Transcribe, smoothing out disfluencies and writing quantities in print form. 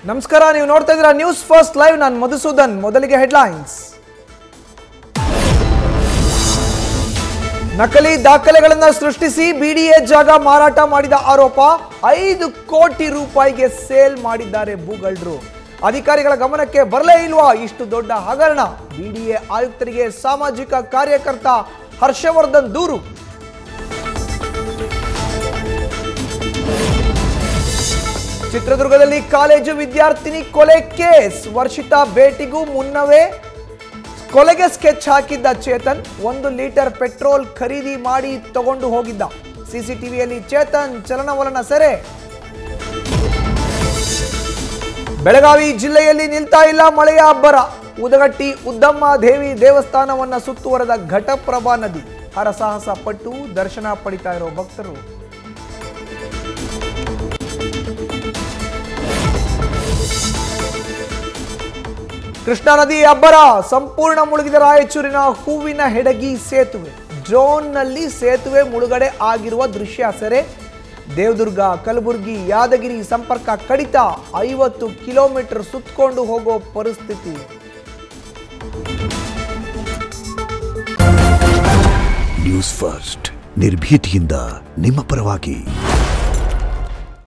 ನಮಸ್ಕಾರ, ನೀವು ನೋಡ್ತಾ ಇದ್ದೀರಾ ನ್ಯೂಸ್ ಫಸ್ಟ್ ಲೈವ್. ನಾನು ಮಧುಸೂದನ್. ಮೊದಲಿಗೆ ಹೆಡ್ಲೈನ್ಸ್. ನಕಲಿ ದಾಖಲೆಗಳನ್ನು ಸೃಷ್ಟಿಸಿ ಬಿಡಿಎ ಜಾಗ ಮಾರಾಟ ಮಾಡಿದ ಆರೋಪ. 5 ಕೋಟಿ ರೂಪಾಯಿಗೆ ಸೇಲ್ ಮಾಡಿದ್ದಾರೆ ಭೂಗಳ್ಳರು. ಅಧಿಕಾರಿಗಳ ಗಮನಕ್ಕೆ ಬರಲೇ ಇಲ್ವಾ ಇಷ್ಟು ದೊಡ್ಡ ಹಗರಣ? ಬಿಡಿಎ ಆಯುಕ್ತರಿಗೆ ಸಾಮಾಜಿಕ ಕಾರ್ಯಕರ್ತ ಹರ್ಷವರ್ಧನ್ ದೂರು. ಚಿತ್ರದುರ್ಗದಲ್ಲಿ ಕಾಲೇಜು ವಿದ್ಯಾರ್ಥಿನಿ ಕೊಲೆ ಕೇಸ್. ವರ್ಷಿತಾ ಭೇಟಿಗೂ ಮುನ್ನವೇ ಕೊಲೆಗೆ ಸ್ಕೆಚ್ ಹಾಕಿದ್ದ ಚೇತನ್ 1 ಲೀಟರ್ ಪೆಟ್ರೋಲ್ ಖರೀದಿ ಮಾಡಿ ತಗೊಂಡು ಹೋಗಿದ್ದ. ಸಿಸಿಟಿವಿಯಲ್ಲಿ ಚೇತನ್ ಚಲನವಲನ ಸೆರೆ. ಬೆಳಗಾವಿ ಜಿಲ್ಲೆಯಲ್ಲಿ ನಿಲ್ತಾ ಇಲ್ಲ ಮಳೆಯ ಅಬ್ಬರ. ಉದಗಟ್ಟಿ ಉದ್ದಮ್ಮ ದೇವಿ ದೇವಸ್ಥಾನವನ್ನ ಸುತ್ತುವರೆದ ಘಟಪ್ರಭಾ ನದಿ. ಹರಸಾಹಸ ಪಟ್ಟು ದರ್ಶನ ಪಡಿತಾ ಇರೋ ಭಕ್ತರು. ಕೃಷ್ಣಾ ನದಿ ಅಬ್ಬರ. ಸಂಪೂರ್ಣ ಮುಳುಗಿದ ರಾಯಚೂರಿನ ಹೂವಿನ ಹೆಡಗಿ ಸೇತುವೆ. ಡ್ರೋನ್ನಲ್ಲಿ ಸೇತುವೆ ಮುಳುಗಡೆ ಆಗಿರುವ ದೃಶ್ಯ ಸೆರೆ. ದೇವದುರ್ಗ, ಕಲಬುರಗಿ, ಯಾದಗಿರಿ ಸಂಪರ್ಕ ಕಡಿತ. 50 ಕಿಲೋಮೀಟರ್ ಸುತ್ತಕೊಂಡು ಹೋಗೋ ಪರಿಸ್ಥಿತಿ. ನ್ಯೂಸ್ ಫಸ್ಟ್, ನಿರ್ಭೀತಿಯಿಂದ ನಿಮ್ಮ ಪರವಾಗಿ.